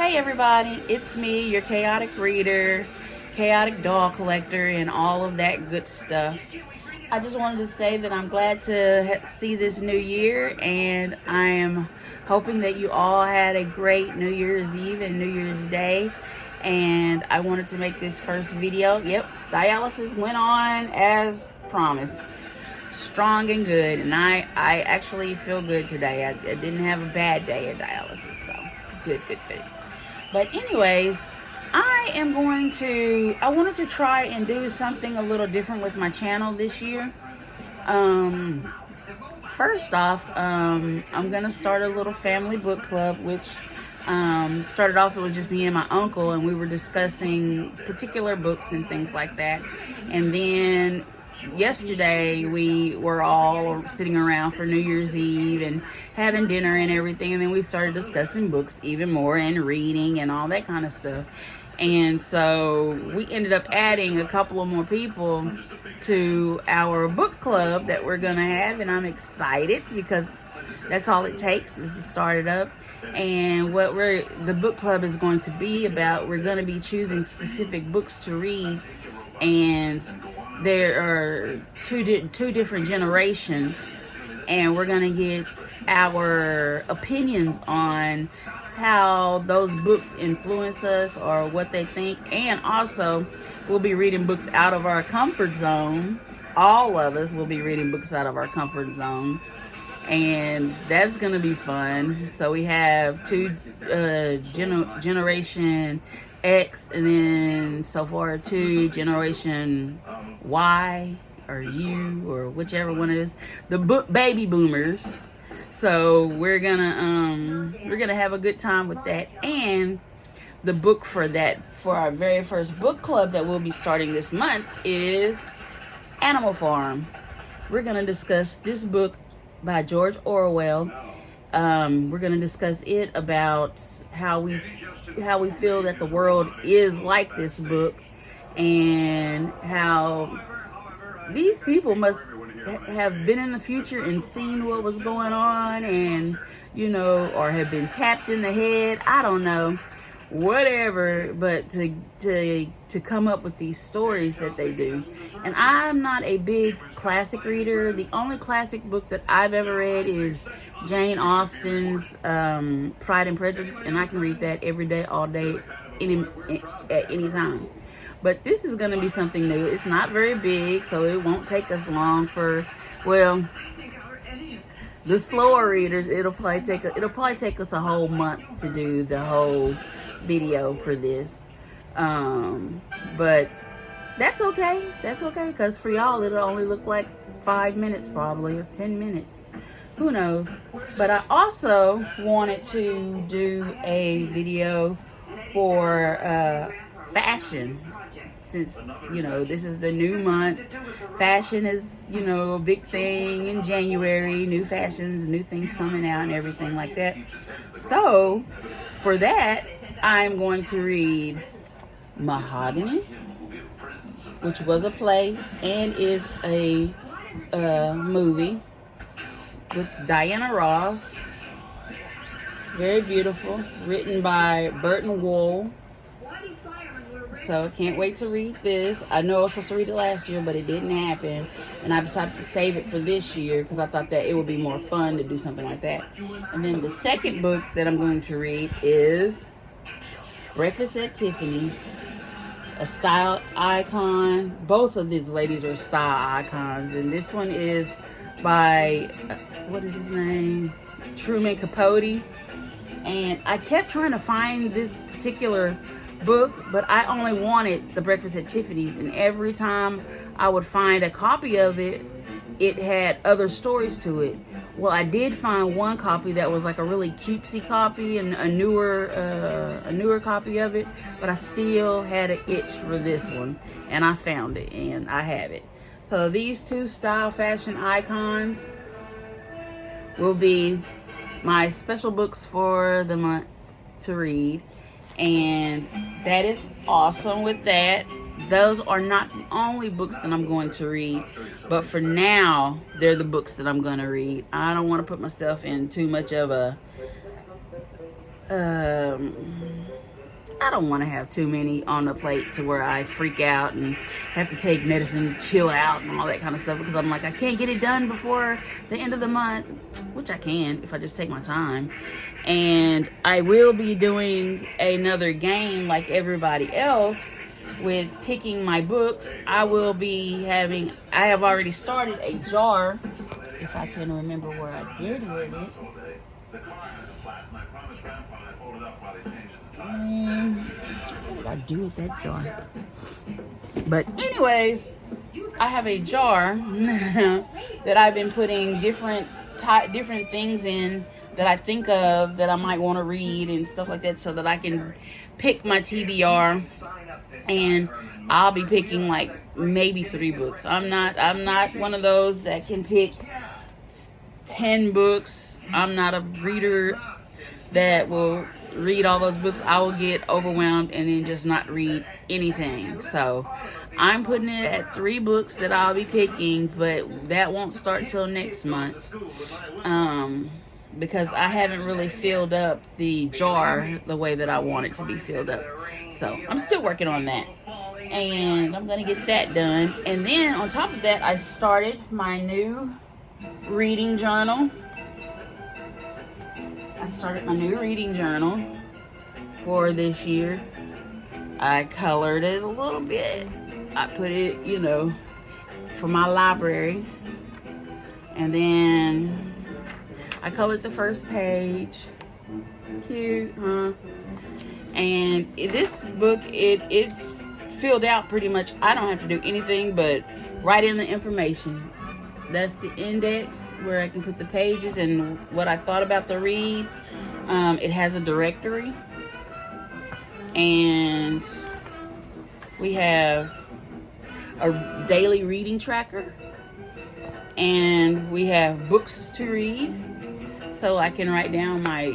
Hi everybody, it's me, your chaotic reader, chaotic doll collector, and all of that good stuff. I just wanted to say that I'm glad to see this new year, and I am hoping that you all had a great New Year's Eve and New Year's Day. And I wanted to make this first video. Yep, dialysis went on as promised. Strong and good, and I actually feel good today. I didn't have a bad day at dialysis, so good. But anyways, I wanted to try and do something a little different with my channel this year. First off, I'm gonna start a little family book club, which started off, it was just me and my uncle, and we were discussing particular books and things like that. And then yesterday we were all sitting around for New Year's Eve and having dinner and everything, and then we started discussing books even more and reading and all that kind of stuff. And so we ended up adding a couple of more people to our book club that we're gonna have, and I'm excited because that's all it takes is to start it up. And what the book club is going to be about, we're going to be choosing specific books to read, and there are two different generations, and we're going to get our opinions on how those books influence us or what they think. And also we'll be reading books out of our comfort zone. All of us will be reading books out of our comfort zone, and that's gonna be fun. So we have Generation X, and then so far two Generation Y or U, or whichever one it is, the baby boomers. So we're gonna have a good time with that. And the book for our very first book club that we'll be starting this month is Animal Farm. We're gonna discuss this book by George Orwell. We're going to discuss it about how we feel that the world is like this book, and how these people must have been in the future and seen what was going on, and or have been tapped in the head. I don't know, whatever, but to come up with these stories that they do. And I'm not a big classic reader. The only classic book that I've ever read is Jane Austen's Pride and Prejudice, and I can read that every day, all day, at any time. But this is going to be something new. It's not very big, so it won't take us long the slower readers, it'll probably take us a whole month to do the whole video for this. But that's okay. Because for y'all, it'll only look like 5 minutes probably, or 10 minutes. Who knows? But I also wanted to do a video for fashion. Since, this is the new month, fashion is, a big thing in January, new fashions, new things coming out and everything like that. So for that, I'm going to read Mahogany, which was a play and is a movie with Diana Ross. Very beautiful, written by Burton Wool. So I can't wait to read this. I know I was supposed to read it last year, but it didn't happen. And I decided to save it for this year because I thought that it would be more fun to do something like that. And then the second book that I'm going to read is Breakfast at Tiffany's, a style icon. Both of these ladies are style icons. And this one is by, what is his name? Truman Capote. And I kept trying to find this particular book, but I only wanted the Breakfast at Tiffany's, and every time I would find a copy of it, it had other stories to it. Well, I did find one copy that was like a really cutesy copy, and a newer copy of it, but I still had an itch for this one, and I found it, and I have it. So these two style fashion icons will be my special books for the month to read. And that is awesome with that. Those are not the only books that I'm going to read, but for now, they're the books that I'm going to read. I don't want to put myself in too much of a I don't want to have too many on the plate to where I freak out and have to take medicine, chill out, and all that kind of stuff, because I'm like, I can't get it done before the end of the month, which I can if I just take my time. And I will be doing another game like everybody else with picking my books. I have already started a jar, if I can remember where I did with it. What did I do with that jar? But anyways, I have a jar that I've been putting different things in that I think of that I might want to read and stuff like that, so that I can pick my TBR. And I'll be picking like maybe 3 books. I'm not one of those that can pick 10 books. I'm not a reader that will read all those books. I will get overwhelmed and then just not read anything. So I'm putting it at 3 books that I'll be picking, but that won't start till next month. Because I haven't really filled up the jar the way that I want it to be filled up. So I'm still working on that. And I'm going to get that done. And then on top of that, I started my new reading journal. For this year. I colored it a little bit. I put it, for my library. And then I colored the first page. Cute, huh? And this book, it's filled out pretty much. I don't have to do anything but write in the information. That's the index where I can put the pages and what I thought about the read. It has a directory. And we have a daily reading tracker. And we have books to read. So I can write down my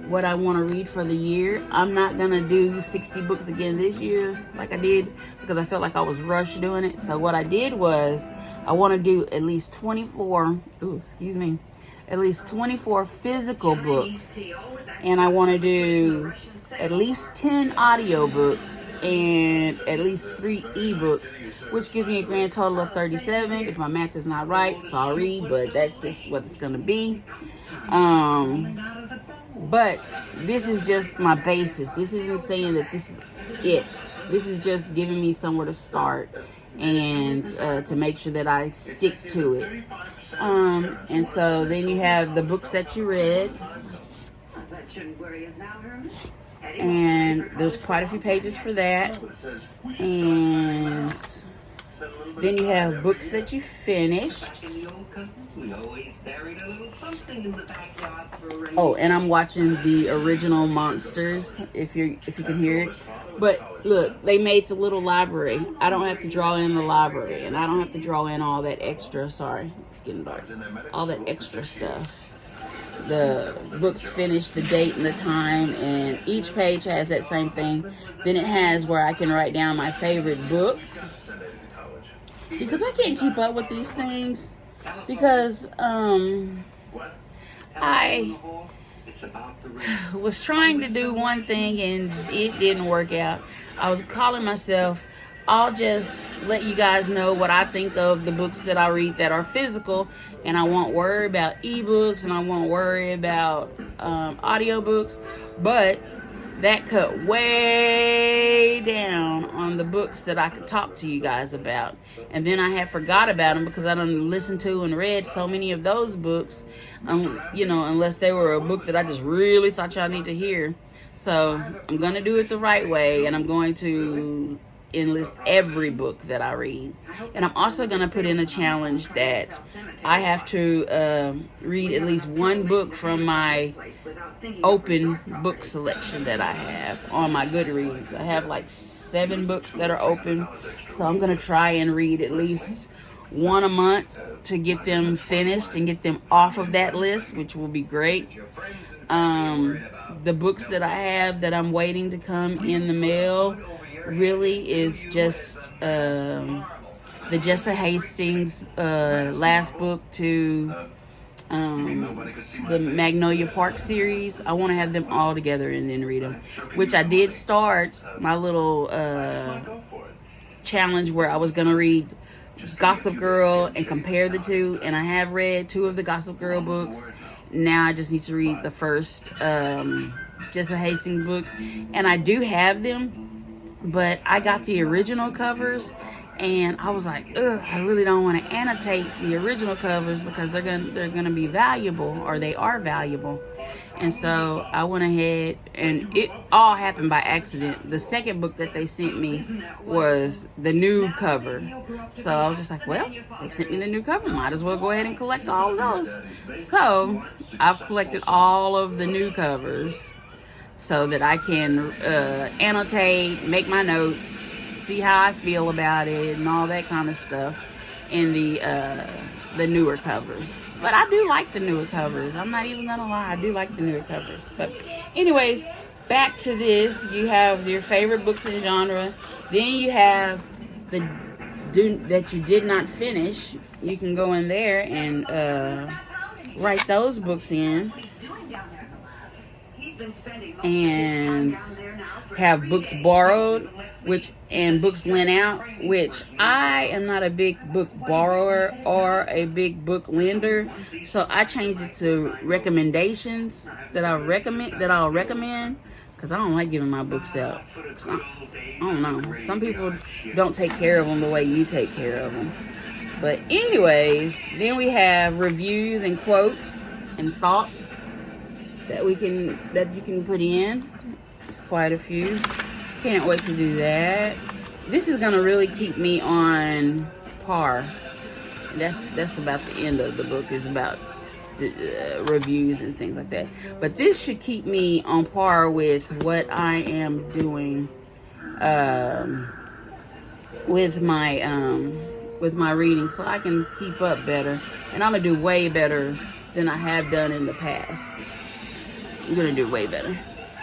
what I want to read for the year. I'm not going to do 60 books again this year like I did, because I felt like I was rushed doing it. So what I did was I want to do at least 24 physical books. And I want to do at least 10 audiobooks and at least 3 ebooks, which gives me a grand total of 37. If my math is not right, sorry, but that's just what it's going to be. But this is just my basis. This isn't saying that this is it. This is just giving me somewhere to start and to make sure that I stick to it. And so then you have the books that you read. And there's quite a few pages for that. And then you have books that you finished. Oh, and I'm watching the original Monsters, if you can hear it. But look, they made the little library. I don't have to draw in the library, and I don't have to draw in all that extra. Sorry, it's getting dark. All that extra stuff. The books finished, the date and the time, and each page has that same thing. Then it has where I can write down my favorite book, because I can't keep up with these things, because I was trying to do one thing and it didn't work out. I was calling myself, I'll just let you guys know what I think of the books that I read that are physical, and I won't worry about ebooks, and I won't worry about audiobooks. But that cut way down on the books that I could talk to you guys about. And then I had forgot about them because I done listened to and read so many of those books, unless they were a book that I just really thought y'all need to hear. So I'm going to do it the right way, and I'm going to enlist every book that I read. And I'm also going to put in a challenge that I have to read at least one book from my open book selection that I have on my Goodreads. I have like 7 books that are open, so I'm going to try and read at least one a month to get them finished and get them off of that list, which will be great. The books that I have that I'm waiting to come in the mail really is just the Jessa Hastings last book to the Magnolia Park series. I want to have them all together and then read them, which I did start my little challenge where I was going to read Gossip Girl and compare the two, and I have read 2 of the Gossip Girl books. Now I just need to read the first Jessa Hastings book, and I do have them, but I got the original covers, and I was like, ugh, I really don't want to annotate the original covers because they're gonna be valuable, or they are valuable. And so I went ahead, and it all happened by accident. The second book that they sent me was the new cover. So I was just like, well, they sent me the new cover. Might as well go ahead and collect all of those. So I've collected all of the new covers so that I can annotate, make my notes, see how I feel about it, and all that kind of stuff in the newer covers. But I do like the newer covers. I'm not even gonna lie, I do like the newer covers. But anyways, back to this. You have your favorite books in genre. Then you have the that you did not finish. You can go in there and write those books in, and have books borrowed, and books lent out, which I am not a big book borrower or a big book lender, so I changed it to recommendations that I'll recommend, because I don't like giving my books out. I don't know, some people don't take care of them the way you take care of them. But anyways, then we have reviews and quotes and thoughts that you can put in. It's quite a few. Can't wait to do that. This is gonna really keep me on par. That's about the end of the book, is about the reviews and things like that. But this should keep me on par with what I am doing with my reading, so I can keep up better. And I'm gonna do way better than I have done in the past. I'm gonna do way better.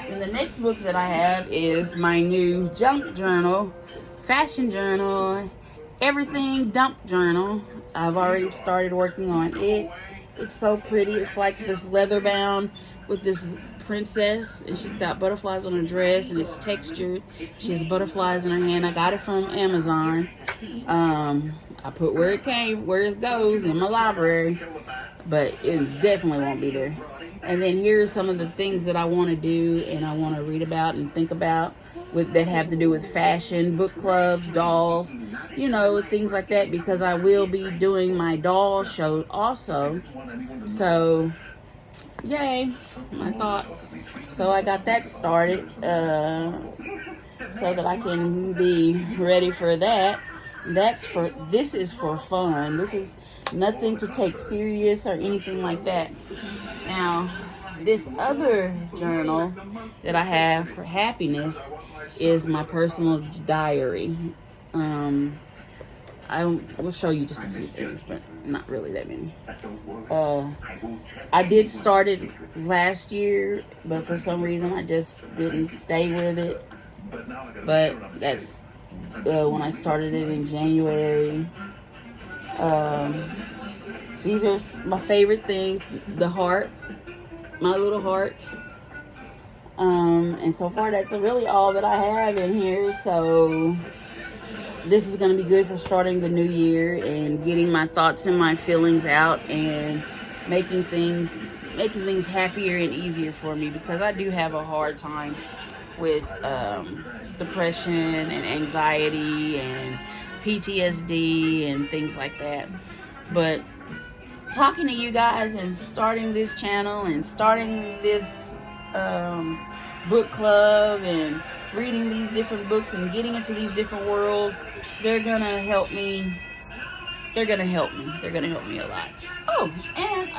And the next book that I have is my new junk journal, fashion journal, everything dump journal. I've already started working on it. It's so pretty. It's like this leather bound with this princess, and she's got butterflies on her dress, and it's textured. She has butterflies in her hand. I got it from Amazon. I put where it goes in my library, but it definitely won't be there. And then here's some of the things that I want to do and I want to read about and think about that have to do with fashion, book clubs, dolls, things like that, because I will be doing my doll show also. So, yay, my thoughts. So I got that started so that I can be ready for that. This is for fun. This is nothing to take serious or anything like that. Now, this other journal that I have for happiness is my personal diary. I will show you just a few things, but not really that many. I did start it last year, but for some reason I just didn't stay with it. But that's when I started it in January. These are my favorite things. The heart, my little hearts. And so far that's really all that I have in here. So this is going to be good for starting the new year and getting my thoughts and my feelings out and making things happier and easier for me, because I do have a hard time with depression and anxiety and PTSD and things like that. But talking to you guys and starting this channel and starting this book club and reading these different books and getting into these different worlds, they're gonna help me. They're gonna help me a lot. Oh, and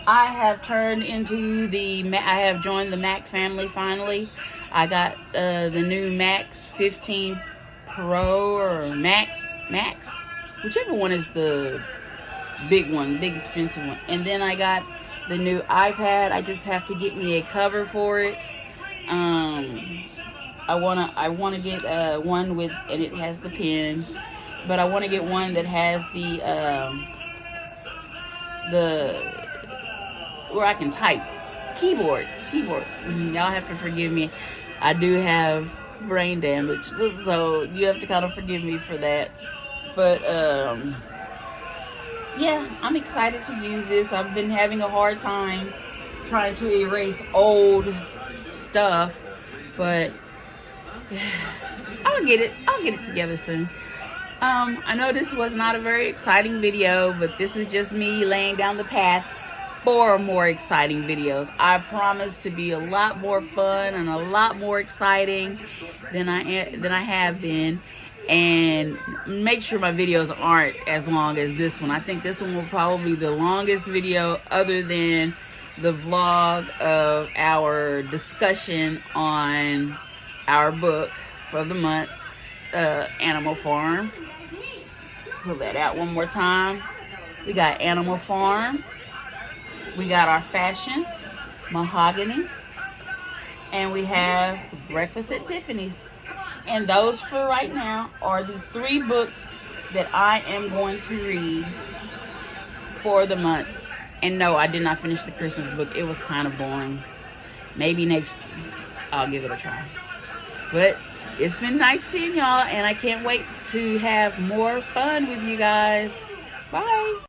I have joined the Mac family finally. I got the new Max 15 Pro or Max, whichever one is the big one, big expensive one. And then I got the new iPad. I just have to get me a cover for it. I wanna get one with, and it has the pen, but I want to get one that has the where I can type. Keyboard. Y'all have to forgive me. I do have brain damage, so you have to kind of forgive me for that. But yeah, I'm excited to use this. I've been having a hard time trying to erase old stuff, but I'll get it together soon. I know this was not a very exciting video, but this is just me laying down the path for more exciting videos. I promise to be a lot more fun and a lot more exciting than I have been, and make sure my videos aren't as long as this one. I think this one will probably be the longest video other than the vlog of our discussion on our book for the month, Animal Farm. Pull that out one more time. We got Animal Farm. We got our fashion, Mahogany, and we have Breakfast at Tiffany's. And those for right now are the 3 books that I am going to read for the month. And no, I did not finish the Christmas book. It was kind of boring. Maybe next year I'll give it a try. But it's been nice seeing y'all, and I can't wait to have more fun with you guys. Bye.